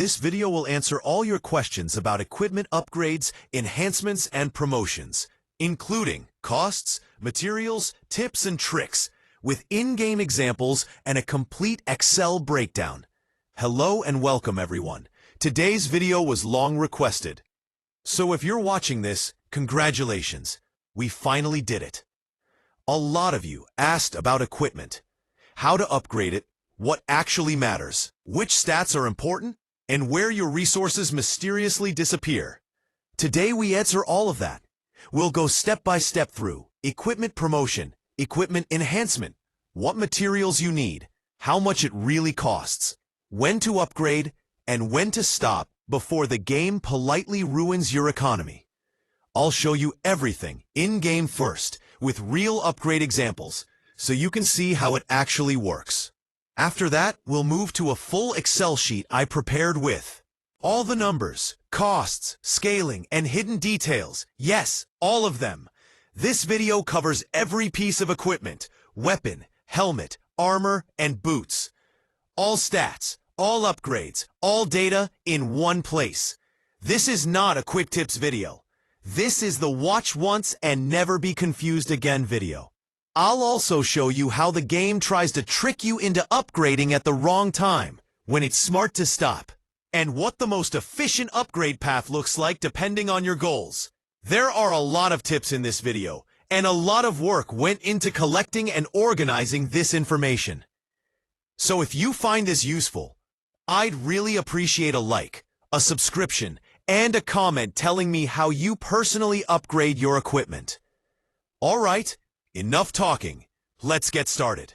This video will answer all your questions about equipment upgrades, enhancements, and promotions, including costs, materials, tips, and tricks, with in-game examples and a complete Excel breakdown. Hello and welcome, everyone. Today's video was long requested. So if you're watching this, congratulations. We finally did it. A lot of you asked about equipment, how to upgrade it, what actually matters, which stats are important, and where your resources mysteriously disappear. Today we answer all of that. We'll go step by step through equipment promotion, equipment enhancement, what materials you need, how much it really costs, when to upgrade, and when to stop before the game politely ruins your economy. I'll show you everything in-game first, with real upgrade examples, so you can see how it actually works. After that, we'll move to a full Excel sheet I prepared with all the numbers, costs, scaling, and hidden details. Yes, all of them. This video covers every piece of equipment, weapon, helmet, armor, and boots. All stats, all upgrades, all data in one place. This is not a quick tips video. This is the watch once and never be confused again video. I'll also show you how the game tries to trick you into upgrading at the wrong time, when it's smart to stop, and what the most efficient upgrade path looks like depending on your goals. There are a lot of tips in this video, and a lot of work went into collecting and organizing this information. So if you find this useful, I'd really appreciate a like, a subscription, and a comment telling me how you personally upgrade your equipment. All right. Enough talking. Let's get started.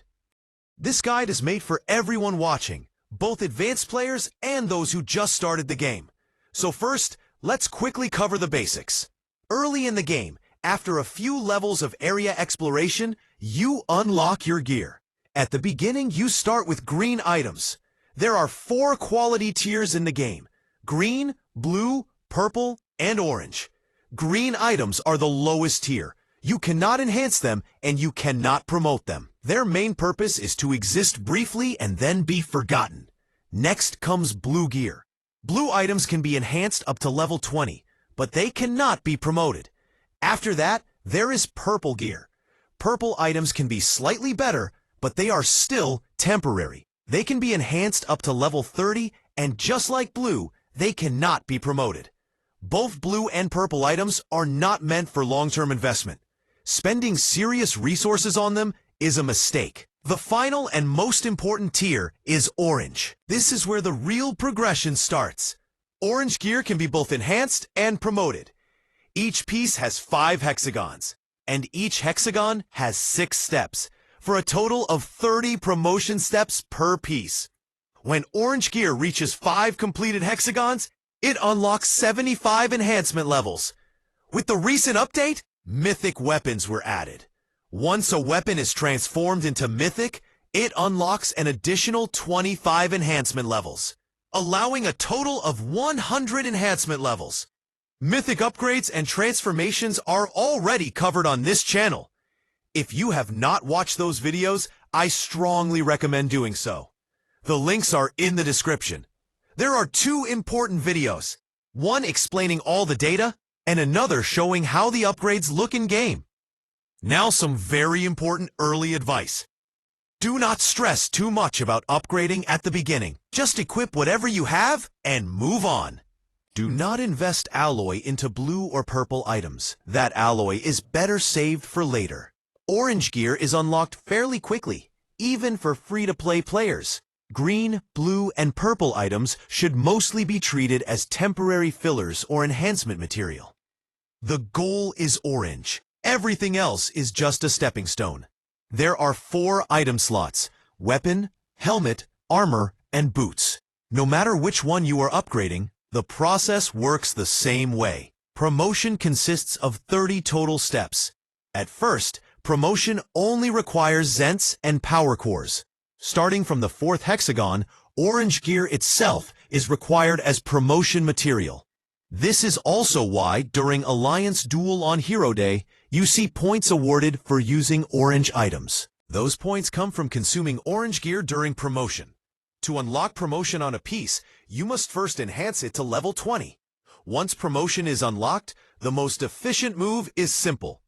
This guide is made for everyone watching, both advanced players and those who just started the game. So first, let's quickly cover the basics. Early in the game, after a few levels of area exploration, you unlock your gear. At the beginning, you start with green items. There are 4 quality tiers in the game: green, blue, purple, and orange. Green items are the lowest tier. You cannot enhance them, and you cannot promote them. Their main purpose is to exist briefly and then be forgotten. Next comes blue gear. Blue items can be enhanced up to level 20, but they cannot be promoted. After that, there is purple gear. Purple items can be slightly better, but they are still temporary. They can be enhanced up to level 30, and just like blue, they cannot be promoted. Both blue and purple items are not meant for long-term investment. Spending serious resources on them is a mistake. The final and most important tier is orange. This is where the real progression starts. Orange gear can be both enhanced and promoted. Each piece has 5 hexagons, and each hexagon has 6 steps, for a total of 30 promotion steps per piece. When orange gear reaches 5 completed hexagons, it unlocks 75 enhancement levels. With the recent update, Mythic weapons were added. Once a weapon is transformed into Mythic, it unlocks an additional 25 enhancement levels, allowing a total of 100 enhancement levels. Mythic upgrades and transformations are already covered on this channel. If you have not watched those videos, I strongly recommend doing so. The links are in the description. There are 2 important videos, one explaining all the data, and another showing how the upgrades look in-game. Now some very important early advice. Do not stress too much about upgrading at the beginning. Just equip whatever you have and move on. Do not invest alloy into blue or purple items. That alloy is better saved for later. Orange gear is unlocked fairly quickly, even for free-to-play players. Green, blue, and purple items should mostly be treated as temporary fillers or enhancement material. The goal is orange. Everything else is just a stepping stone. There are 4 item slots: weapon, helmet, armor, and boots. No matter which one you are upgrading, the process works the same way. Promotion consists of 30 total steps. At first, promotion only requires Zents and power cores. Starting from the 4th hexagon, orange gear itself is required as promotion material. This is also why, during Alliance Duel on Hero Day, you see points awarded for using orange items. Those points come from consuming orange gear during promotion. To unlock promotion on a piece, you must first enhance it to level 20. Once promotion is unlocked, the most efficient move is simple.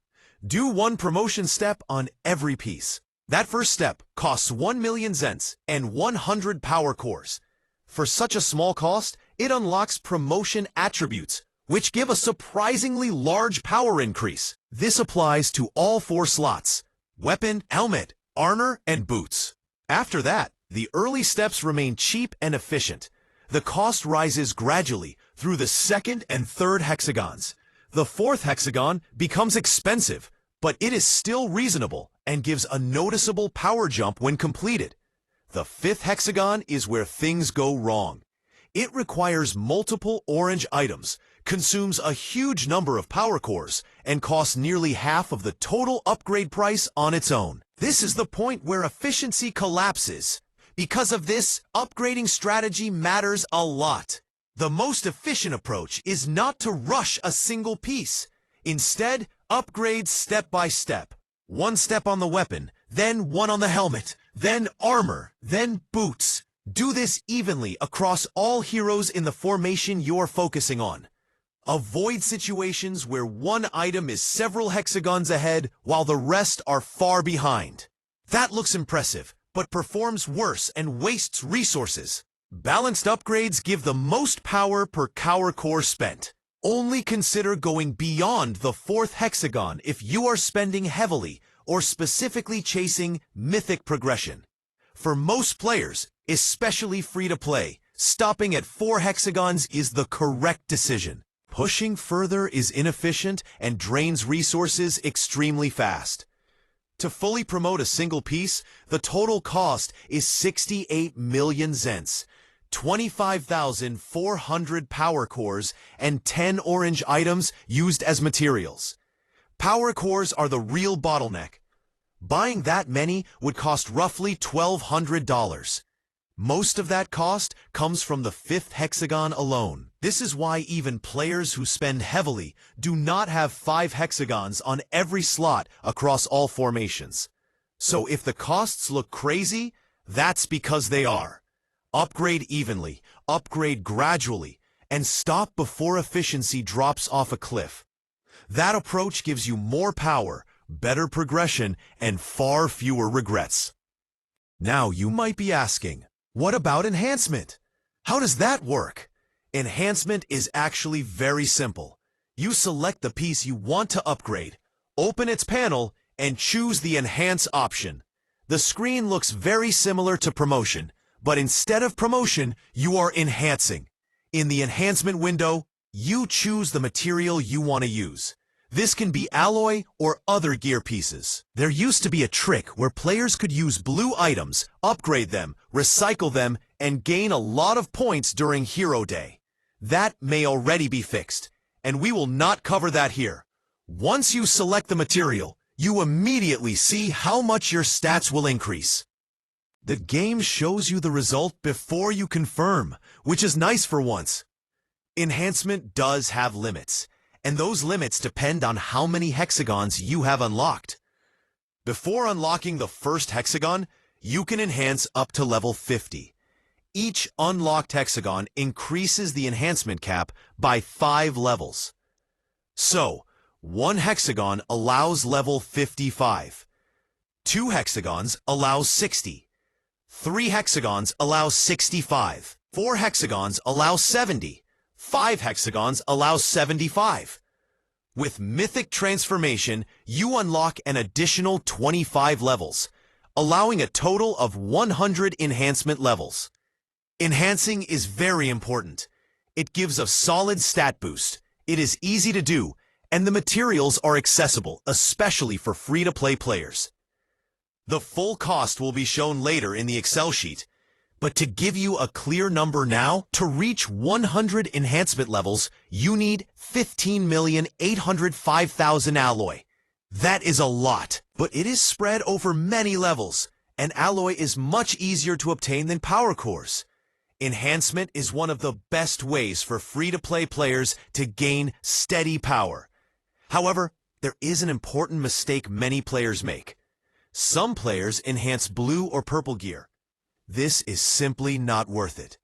Do one promotion step on every piece. That first step costs 1 million cents and 100 power cores. For such a small cost, it unlocks promotion attributes, which give a surprisingly large power increase. This applies to all 4 slots: weapon, helmet, armor, and boots. After that, the early steps remain cheap and efficient. The cost rises gradually through the second and third hexagons. The fourth hexagon becomes expensive, but it is still reasonable and gives a noticeable power jump when completed. The fifth hexagon is where things go wrong. It requires multiple orange items, consumes a huge number of power cores, and costs nearly half of the total upgrade price on its own. This is the point where efficiency collapses. Because of this, upgrading strategy matters a lot. The most efficient approach is not to rush a single piece. Instead, upgrade step by step. One step on the weapon, then one on the helmet, then armor, then boots. Do this evenly across all heroes in the formation you're focusing on. Avoid situations where one item is several hexagons ahead while the rest are far behind. That looks impressive, but performs worse and wastes resources. Balanced upgrades give the most power per power core spent. Only consider going beyond the fourth hexagon if you are spending heavily or specifically chasing Mythic progression. For most players, especially free-to-play, stopping at 4 hexagons is the correct decision. Pushing further is inefficient and drains resources extremely fast. To fully promote a single piece, the total cost is 68 million cents, 25,400 power cores, and 10 orange items used as materials. Power cores are the real bottleneck. Buying that many would cost roughly $1,200. Most of that cost comes from the fifth hexagon alone. This is why even players who spend heavily do not have 5 hexagons on every slot across all formations. So if the costs look crazy, that's because they are. Upgrade evenly, upgrade gradually, and stop before efficiency drops off a cliff. That approach gives you more power, better progression, and far fewer regrets. Now you might be asking, what about enhancement? How does that work? Enhancement is actually very simple. You select the piece you want to upgrade, open its panel, and choose the Enhance option. The screen looks very similar to Promotion, but instead of Promotion, you are enhancing. In the Enhancement window, you choose the material you want to use. This can be alloy or other gear pieces. There used to be a trick where players could use blue items, upgrade them, recycle them, and gain a lot of points during Hero Day. That may already be fixed, and we will not cover that here. Once you select the material, you immediately see how much your stats will increase. The game shows you the result before you confirm, which is nice for once. Enhancement does have limits, and those limits depend on how many hexagons you have unlocked. Before unlocking the first hexagon, you can enhance up to level 50. Each unlocked hexagon increases the enhancement cap by 5 levels. So, 1 hexagon allows level 55. 2 hexagons allows 60. 3 hexagons allows 65. 4 hexagons allows 70. 5 hexagons allows 75. With Mythic Transformation, you unlock an additional 25 levels, allowing a total of 100 enhancement levels. Enhancing is very important. It gives a solid stat boost, it is easy to do, and the materials are accessible, especially for free-to-play players. The full cost will be shown later in the Excel sheet, but to give you a clear number now, to reach 100 enhancement levels, you need 15,805,000 alloy. That is a lot, but it is spread over many levels, and alloy is much easier to obtain than power cores. Enhancement is one of the best ways for free-to-play players to gain steady power. However, there is an important mistake many players make. Some players enhance blue or purple gear. This is simply not worth it.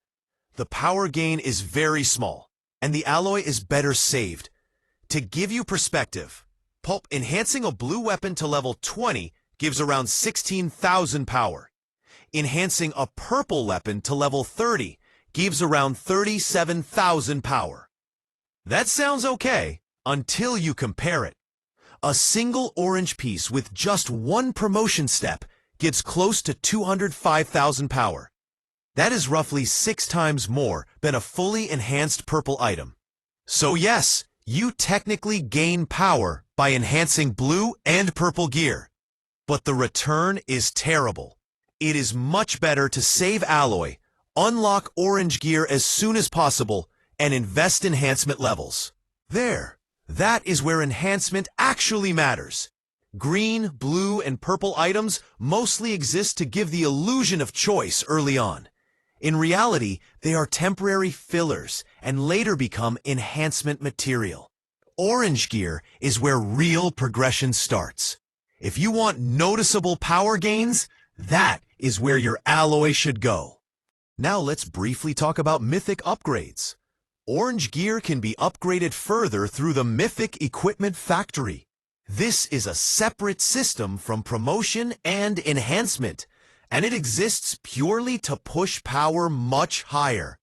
The power gain is very small, and the alloy is better saved. To give you perspective, enhancing a blue weapon to level 20 gives around 16,000 power. Enhancing a purple weapon to level 30 gives around 37,000 power. That sounds okay until you compare it. A single orange piece with just one promotion step gets close to 205,000 power. That is roughly 6 times more than a fully enhanced purple item. So yes, you technically gain power by enhancing blue and purple gear. But the return is terrible. It is much better to save alloy, unlock orange gear as soon as possible, and invest enhancement levels. That is where enhancement actually matters. Green, blue, and purple items mostly exist to give the illusion of choice early on. In reality, they are temporary fillers and later become enhancement material. Orange gear is where real progression starts. If you want noticeable power gains, that is where your alloy should go. Now let's briefly talk about Mythic upgrades. Orange gear can be upgraded further through the Mythic Equipment Factory. This is a separate system from promotion and enhancement, and it exists purely to push power much higher.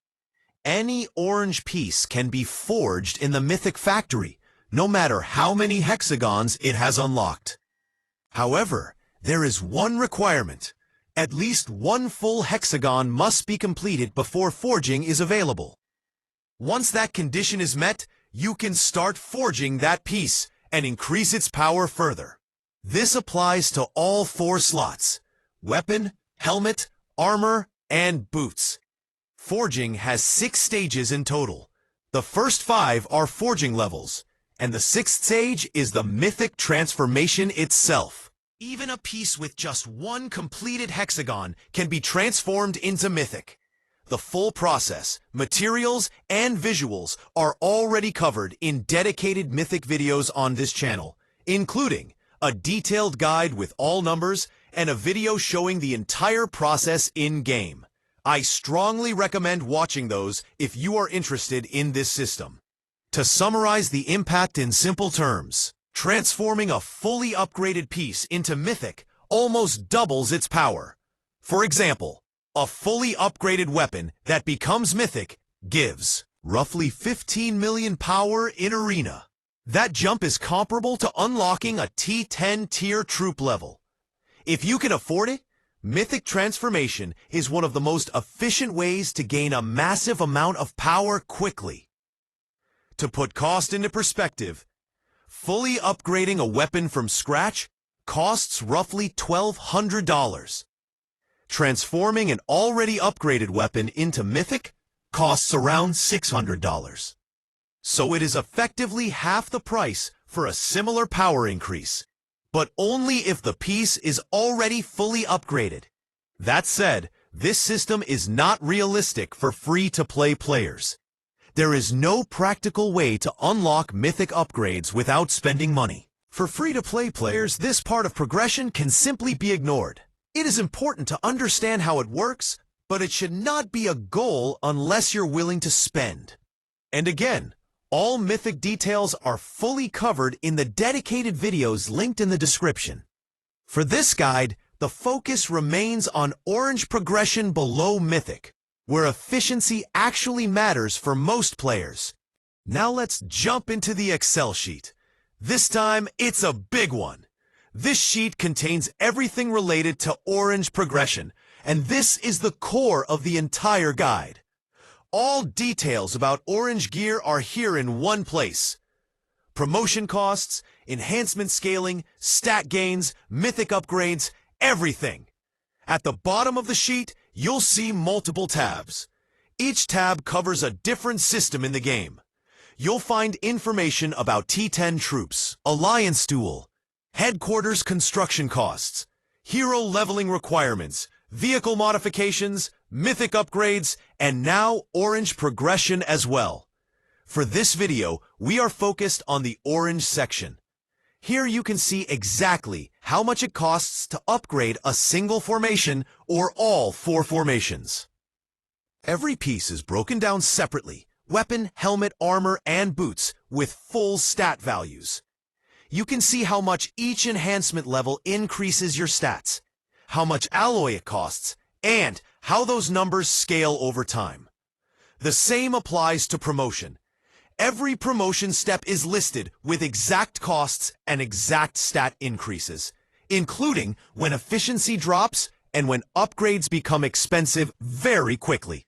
Any orange piece can be forged in the Mythic Factory, no matter how many hexagons it has unlocked. However, there is one requirement. At least one full hexagon must be completed before forging is available. Once that condition is met, you can start forging that piece and increase its power further. This applies to all 4 slots: weapon, helmet, armor, and boots. Forging has 6 stages in total. The first 5 are forging levels, and the 6th stage is the Mythic transformation itself. Even a piece with just one completed hexagon can be transformed into Mythic. The full process, materials, and visuals are already covered in dedicated Mythic videos on this channel, including a detailed guide with all numbers and a video showing the entire process in-game. I strongly recommend watching those if you are interested in this system. To summarize the impact in simple terms, transforming a fully upgraded piece into Mythic almost doubles its power. For example, a fully upgraded weapon that becomes Mythic gives roughly 15 million power in Arena. That jump is comparable to unlocking a T10 tier troop level. If you can afford it, Mythic transformation is one of the most efficient ways to gain a massive amount of power quickly. To put cost into perspective, fully upgrading a weapon from scratch costs roughly $1,200. Transforming an already upgraded weapon into Mythic costs around $600. So it is effectively half the price for a similar power increase, but only if the piece is already fully upgraded. That said, this system is not realistic for free-to-play players. There is no practical way to unlock Mythic upgrades without spending money. For free-to-play players, this part of progression can simply be ignored. It is important to understand how it works, but it should not be a goal unless you're willing to spend. And again, all Mythic details are fully covered in the dedicated videos linked in the description. For this guide, the focus remains on orange progression below Mythic, where efficiency actually matters for most players. Now let's jump into the Excel sheet. This time, it's a big one. This sheet contains everything related to orange progression, and this is the core of the entire guide. All details about orange gear are here in one place. Promotion costs, enhancement scaling, stat gains, Mythic upgrades, everything. At the bottom of the sheet, you'll see multiple tabs. Each tab covers a different system in the game. You'll find information about T10 troops, Alliance duel, headquarters construction costs, hero leveling requirements, vehicle modifications, Mythic upgrades, and now orange progression as well. For this video, we are focused on the orange section. Here you can see exactly how much it costs to upgrade a single formation or all 4 formations. Every piece is broken down separately: weapon, helmet, armor, and boots, with full stat values. You can see how much each enhancement level increases your stats, how much alloy it costs, and how those numbers scale over time. The same applies to promotion. Every promotion step is listed with exact costs and exact stat increases, including when efficiency drops and when upgrades become expensive very quickly.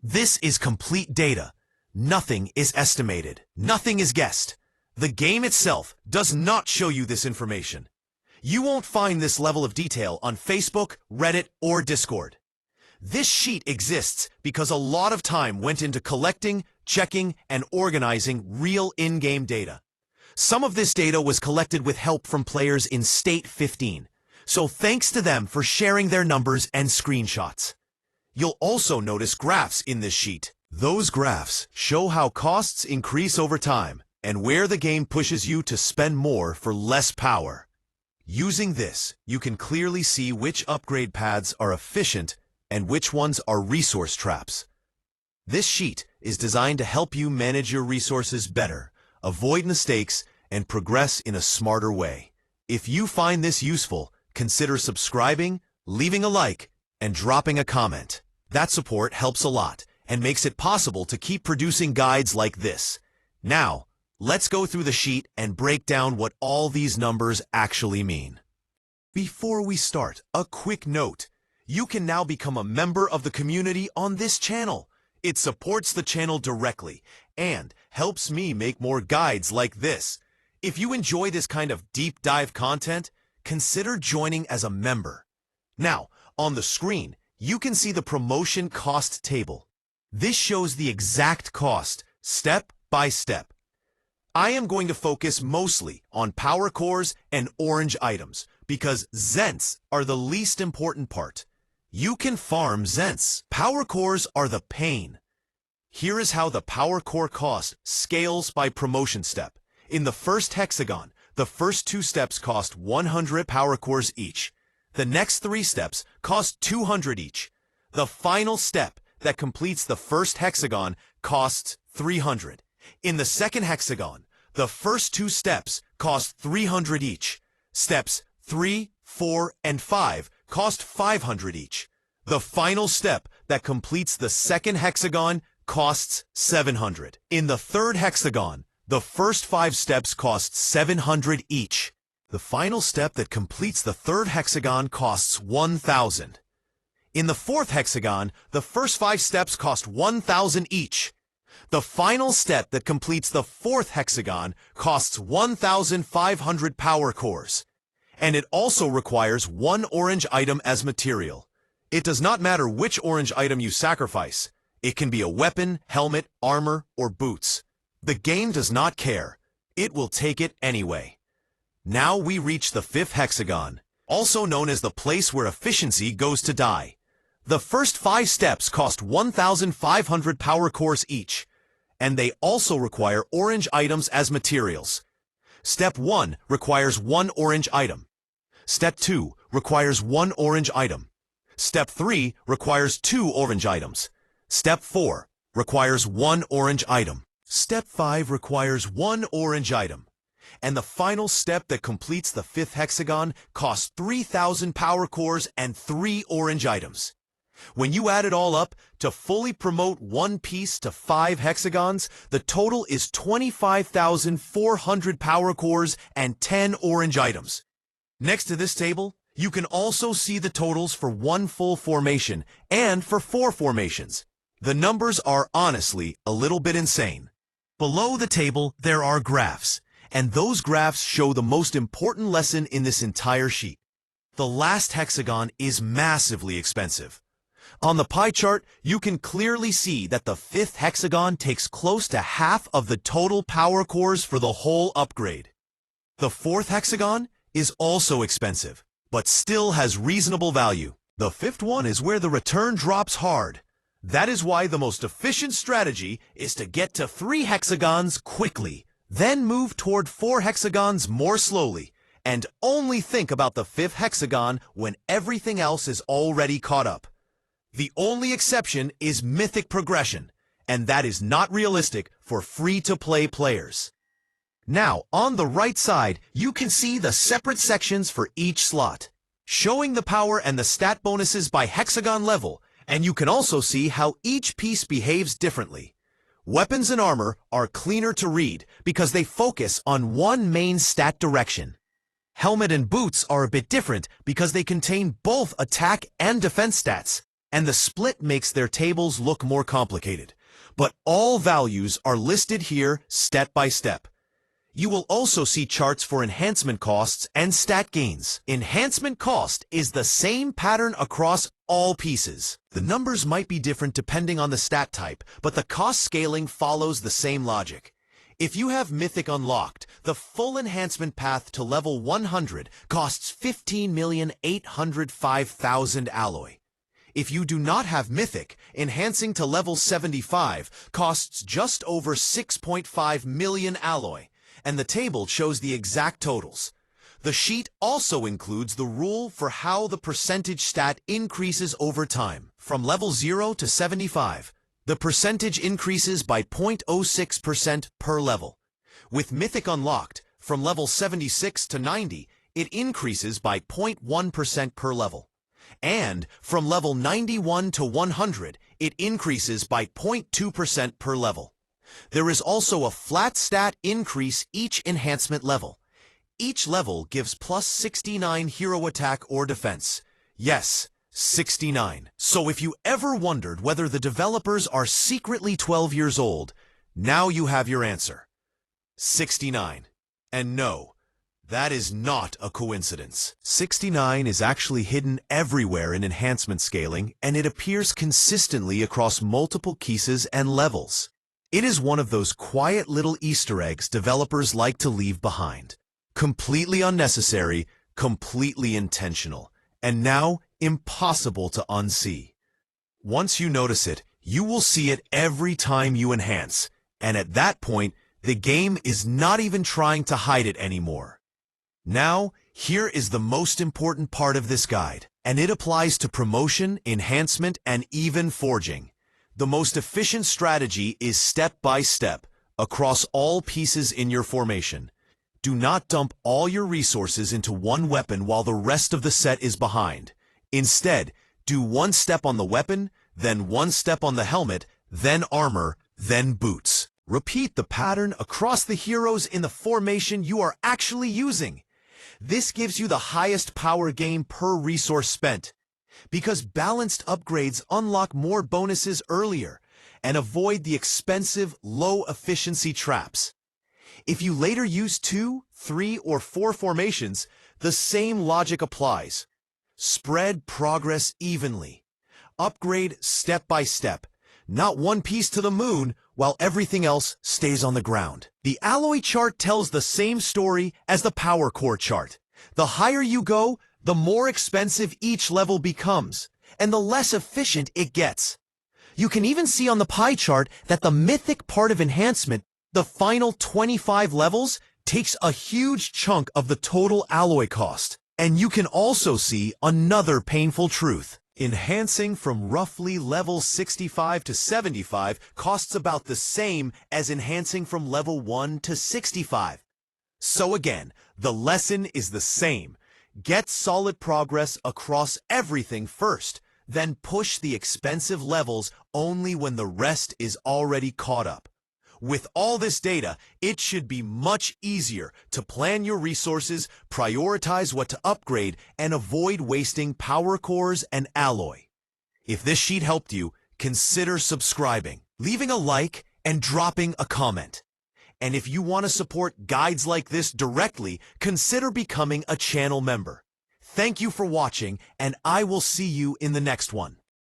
This is complete data. Nothing is estimated. Nothing is guessed. The game itself does not show you this information. You won't find this level of detail on Facebook, Reddit, or Discord. This sheet exists because a lot of time went into collecting, checking, and organizing real in-game data. Some of this data was collected with help from players in State 15, so thanks to them for sharing their numbers and screenshots. You'll also notice graphs in this sheet. Those graphs show how costs increase over time and where the game pushes you to spend more for less power. Using this, you can clearly see which upgrade paths are efficient and which ones are resource traps. This sheet is designed to help you manage your resources better, avoid mistakes, and progress in a smarter way. If you find this useful, consider subscribing, leaving a like, and dropping a comment. That support helps a lot and makes it possible to keep producing guides like this. Now, let's go through the sheet and break down what all these numbers actually mean. Before we start, a quick note. You can now become a member of the community on this channel. It supports the channel directly and helps me make more guides like this. If you enjoy this kind of deep dive content, consider joining as a member. Now, on the screen, you can see the promotion cost table. This shows the exact cost, step by step. I am going to focus mostly on power cores and orange items because Zents are the least important part. You can farm Zents. Power cores are the pain. Here is how the power core cost scales by promotion step. In the first hexagon, the first 2 steps cost 100 power cores each. The next 3 steps cost 200 each. The final step that completes the first hexagon costs 300. In the second hexagon, the first 2 steps cost 300 each. Steps 3, 4, and 5 cost 500 each. The final step that completes the second hexagon costs 700. In the third hexagon, the first 5 steps cost 700 each. The final step that completes the third hexagon costs 1,000. In the fourth hexagon, the first 5 steps cost 1,000 each. The final step that completes the fourth hexagon costs 1,500 power cores. And it also requires 1 orange item as material. It does not matter which orange item you sacrifice. It can be a weapon, helmet, armor, or boots. The game does not care. It will take it anyway. Now we reach the 5th hexagon, also known as the place where efficiency goes to die. The first 5 steps cost 1,500 power cores each, and they also require orange items as materials. Step 1 requires 1 orange item. Step 2 requires 1 orange item. Step 3 requires 2 orange items. Step 4 requires 1 orange item. Step 5 requires 1 orange item. And the final step that completes the 5th hexagon costs 3,000 power cores and 3 orange items. When you add it all up, to fully promote 1 piece to 5 hexagons, the total is 25,400 power cores and 10 orange items. Next to this table, you can also see the totals for 1 full formation and for 4 formations. The numbers are honestly a little bit insane. Below the table, there are graphs, and those graphs show the most important lesson in this entire sheet. The last hexagon is massively expensive. On the pie chart, you can clearly see that the 5th hexagon takes close to half of the total power cores for the whole upgrade. The 4th hexagon is also expensive, but still has reasonable value. The 5th one is where the return drops hard. That is why the most efficient strategy is to get to 3 hexagons quickly. Then move toward 4 hexagons more slowly, and only think about the 5th hexagon when everything else is already caught up. The only exception is Mythic progression, and that is not realistic for free-to-play players. Now, on the right side, you can see the separate sections for each slot, showing the power and the stat bonuses by hexagon level, and you can also see how each piece behaves differently. Weapons and armor are cleaner to read because they focus on one main stat direction. Helmet and boots are a bit different because they contain both attack and defense stats, and the split makes their tables look more complicated. But all values are listed here step by step. You will also see charts for enhancement costs and stat gains. Enhancement cost is the same pattern across all pieces. The numbers might be different depending on the stat type, but the cost scaling follows the same logic. If you have Mythic unlocked, the full enhancement path to level 100 costs 15,805,000 alloy. If you do not have Mythic, enhancing to level 75 costs just over 6.5 million alloy. And the table shows the exact totals. The sheet also includes the rule for how the percentage stat increases over time. From level 0 to 75, the percentage increases by 0.06% per level. With Mythic unlocked, from level 76 to 90, it increases by 0.1% per level. And from level 91 to 100, it increases by 0.2% per level. There is also a flat stat increase each enhancement level. Each level gives plus 69 hero attack or defense. Yes, 69. So if you ever wondered whether the developers are secretly 12 years old, now you have your answer. 69. And no, that is not a coincidence. 69 is actually hidden everywhere in enhancement scaling, and it appears consistently across multiple keys and levels. It is one of those quiet little Easter eggs developers like to leave behind. Completely unnecessary, completely intentional, and now impossible to unsee. Once you notice it, you will see it every time you enhance, and at that point, the game is not even trying to hide it anymore. Now, here is the most important part of this guide, and it applies to promotion, enhancement, and even forging. The most efficient strategy is step by step, across all pieces in your formation. Do not dump all your resources into one weapon while the rest of the set is behind. Instead, do one step on the weapon, then one step on the helmet, then armor, then boots. Repeat the pattern across the heroes in the formation you are actually using. This gives you the highest power gain per resource spent, because balanced upgrades unlock more bonuses earlier and avoid the expensive, low-efficiency traps. If you later use 2, 3, or 4 formations, the same logic applies. Spread progress evenly. Upgrade step by step, not one piece to the moon while everything else stays on the ground. The alloy chart tells the same story as the power core chart. The higher you go, the more expensive each level becomes, and the less efficient it gets. You can even see on the pie chart that the Mythic part of enhancement, the final 25 levels, takes a huge chunk of the total alloy cost. And you can also see another painful truth. Enhancing from roughly level 65 to 75 costs about the same as enhancing from level 1 to 65. So again, the lesson is the same. Get solid progress across everything first, then push the expensive levels only when the rest is already caught up. With all this data, it should be much easier to plan your resources, prioritize what to upgrade, and avoid wasting power cores and alloy. If this sheet helped you, consider subscribing, leaving a like, and dropping a comment. And if you want to support guides like this directly, consider becoming a channel member. Thank you for watching, and I will see you in the next one.